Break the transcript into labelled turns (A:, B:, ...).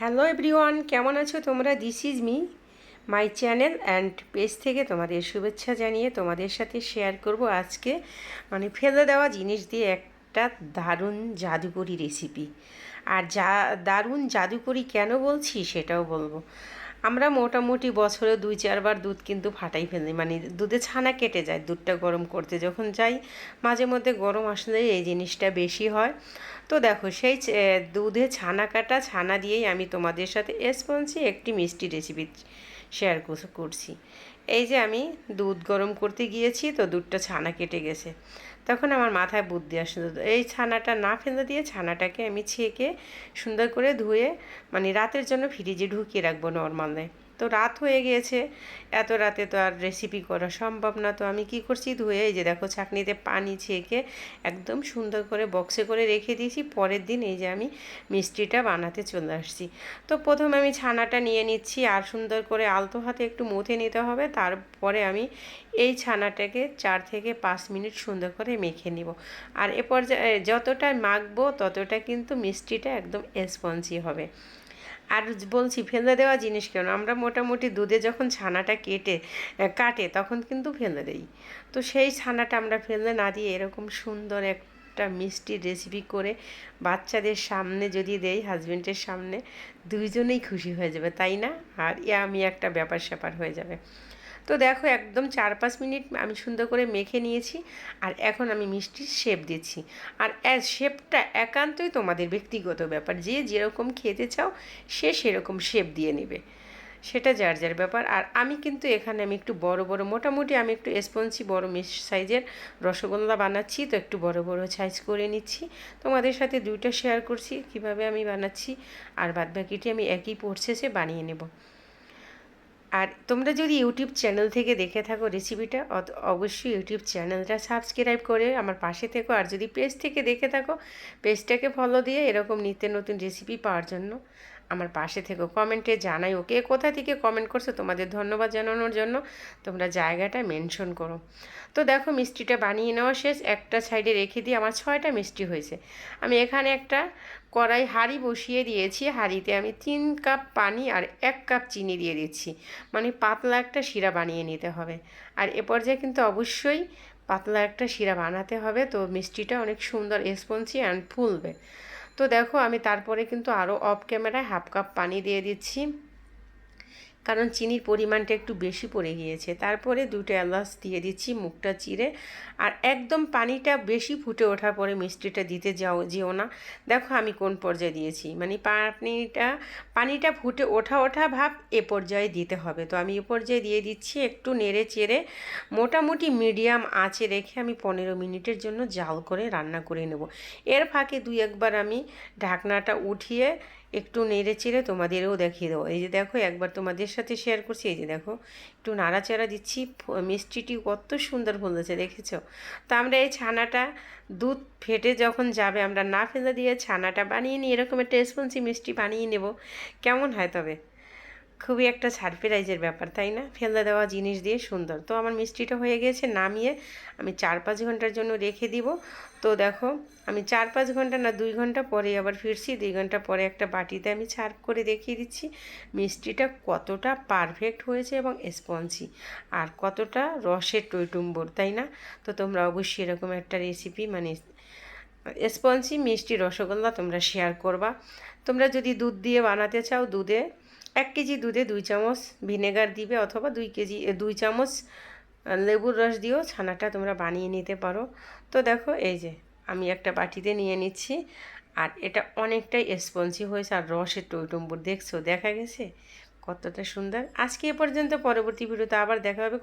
A: Hello everyone, কেমন আছো তোমরা? This is me, my channel and page থেকে তোমাদের শুভেচ্ছা জানিয়ে তোমাদের সাথে শেয়ার করব আজকে ফেলে দেওয়া জিনিস দিয়ে একটা দারুণ জাদুকরি রেসিপি। আর দারুণ জাদুকরি কেন বলছি সেটাও বলবো। আমরা মোটামুটি বছরে 2-4 বার দুধ কিন্তু ফাটাই ফেলি, দুধে ছানা কেটে যায়। দুধটা গরম করতে যখন যাই, মাঝে মধ্যে গরম আসলে এই জিনিসটা বেশি হয়। তো দেখো, সেই দুধে ছানা কাটা ছানা দিয়েই আমি তোমাদের সাথে স্পঞ্জি একটি মিষ্টি রেসিপি শেয়ার করছি। এই যে আমি দুধ গরম করতে গিয়েছি, তো দুধটা ছানা কেটে গেছে। তখন আমার মাথায় বুদ্ধি আসলো, এই ছানাটা না ফেলে দিয়ে ছানাটাকে আমি ছেঁকে সুন্দর করে ধুয়ে রাতের জন্য ফ্রিজে ঢুকিয়ে রাখবো নর্মালে। তো রাত হয়ে গিয়েছে, এত রাতে তো আর রেসিপি করা সম্ভব না। তো আমি কি করছি, ধুয়ে এই যে দেখো ছাঁকনিতে পানি ছেঁকে একদম সুন্দর করে বক্সে করে রেখে দিয়েছি। পরের দিন এই যে আমি মিষ্টিটা বানাতে চলে আসছি। তো প্রথমে আমি ছানাটা নিয়ে নিচ্ছি, আর সুন্দর করে আলতো হাতে একটু মুথে নিতে হবে। তারপরে আমি এই ছানাটাকে 4 থেকে 5 মিনিট সুন্দর করে মেখে নিব। আর এ পর্যায়ে যতটা মাখবো ততটা কিন্তু মিষ্টিটা একদম স্পঞ্জি হবে। আর বলছি ফেলে দেওয়া জিনিস কেন, আমরা মোটামুটি দুধে যখন ছানাটা কাটে তখন কিন্তু ফেলে দেই। তো সেই ছানাটা আমরা ফেলে না দিয়ে এরকম সুন্দর একটা মিষ্টি রেসিপি করে বাচ্চাদের সামনে যদি দেই, হাজবেন্ডের সামনে, দুইজনেই খুশি হয়ে যাবে, তাই না? আর আমি একটা ব্যাপার স্যাপার হয়ে যাবে। তো দেখো, একদম 4-5 মিনিট আমি সুন্দর করে মেখে নিয়েছি। আর এখন আমি মিষ্টির শেপ দিচ্ছি। আর শেপটা একান্তই তোমাদের ব্যক্তিগত ব্যাপার, যে যেরকম খেতে চাও সে সেরকম শেপ দিয়ে নেবে, সেটা যার যার ব্যাপার। আর আমি কিন্তু এখানে আমি একটু বড় বড়, মোটামুটি আমি একটু স্পঞ্জি বড় সাইজের রসগোল্লা বানাচ্ছি। তো একটু বড় বড় সাইজ করে নিচ্ছি, তোমাদের সাথে দুইটা শেয়ার করছি কিভাবে আমি বানাচ্ছি। আর বাদবাকিটি আমি একই প্রসেসে বানিয়ে নেব। আর তোমরা যদি ইউটিউব চ্যানেল থেকে দেখে থাকো রেসিপিটা, অবশ্যই ইউটিউব চ্যানেলটা সাবস্ক্রাইব করে আমার পাশে থেকো। আর যদি পেজ থেকে দেখে থাকো, পেজটাকে ফলো দিয়ে এরকম নিত্য নতুন রেসিপি পাওয়ার জন্য আমার পাশে থেকো। কমেন্টে জানাই ওকে কোথা থেকে কমেন্ট করছো, তোমাদের ধন্যবাদ জানানোর জন্য তোমরা জায়গাটা মেনশন করো। তো দেখো, মিষ্টিটা বানিয়ে নেওয়া শেষ। একটা সাইডে রেখে দিয়ে আমার 6টা মিষ্টি হয়েছে। আমি এখানে একটা হাঁড়ি বসিয়ে দিয়েছি। হাঁড়িতে আমি 3 কাপ পানি আর 1 কাপ চিনি দিয়ে দিচ্ছি। পাতলা একটা শিরা বানিয়ে নিতে হবে। আর এ পর্যায়ে কিন্তু অবশ্যই পাতলা একটা শিরা বানাতে হবে, তো মিষ্টিটা অনেক সুন্দর স্পঞ্জি অ্যান্ড ফুলবে। তো দেখো, আমি তারপরে কিন্তু আরও অফ ক্যামেরায় 1/2 কাপ পানি দিয়ে দিচ্ছি, কারণ চিনির পরিমাণটা একটু বেশি পড়ে গিয়েছে। তারপরে 2টা এলাচ দিয়ে দিচ্ছি মুখটা চিরে। আর একদম পানিটা বেশি ফুটে ওঠার পরে মিষ্টিটা দিতে যেও না। দেখো আমি কোন পর্যায়ে দিয়েছি, পানিটা ফুটে ওঠা ভাব এ পর্যায়ে দিতে হবে। তো আমি এ পর্যায়ে দিয়ে দিচ্ছি, একটু নেড়ে চেড়ে মোটামুটি মিডিয়াম আঁচে রেখে আমি 15 মিনিটের জন্য জাল করে রান্না করে নেব। এর ফাঁকে 2-1 বার আমি ঢাকনাটা উঠিয়ে একটু নেড়ে চেড়ে তোমাদেরও দেখিয়ে দেবো। এই যে দেখো, একবার তোমাদের সাথে শেয়ার করছি, এই যে দেখো একটু নাড়াচাড়া দিচ্ছি। মিষ্টিটি কত সুন্দর ফুলেছে, দেখেছো? তো আমরা এই ছানাটা দুধ ফেটে যখন যাবে, আমরা না ফেলে দিয়ে ছানাটা বানিয়ে নিই, এরকম একটা স্পঞ্জি মিষ্টি বানিয়ে নেব। কেমন হয় তবে? খুবই একটা সারপ্রাইজের ব্যাপার, তাই না? ফেলে দেওয়া জিনিস দিয়ে সুন্দর। তো আমার মিষ্টিটা হয়ে গেছে, নামিয়ে আমি 4-5 ঘন্টার জন্য রেখে দিব। তো দেখো, আমি 4-5 ঘন্টা না, 2 ঘন্টা পরে আবার ফিরছি। 2 ঘন্টা পরে একটা বাটিতে আমি সার্ভ করে দেখিয়ে দিচ্ছি মিষ্টিটা কতটা পারফেক্ট হয়েছে এবং স্পঞ্জি, আর কতটা রসের টইটুম্বর, তাই না? তো তোমরা অবশ্যই এরকম একটা রেসিপি স্পঞ্জি মিষ্টি রসগোল্লা তোমরা শেয়ার করবা। তোমরা যদি দুধ দিয়ে বানাতে চাও, 1 কেজি দুধে 2 চামচ ভিনেগার দিবে, অথবা 2 চামচ লেবুর রস দিয়েও ছানাটা তোমরা বানিয়ে নিতে পারো। তো দেখো, এই যে আমি একটা বাটিতে নিয়ে নিচ্ছি। আর এটা অনেকটাই স্পঞ্জি হয়েছে, আর রসের টইটুম্বুর, দেখা গেছে কতটা সুন্দর। আজকে এ পর্যন্ত, পরবর্তী ভিডিওতে আবার দেখা হবে।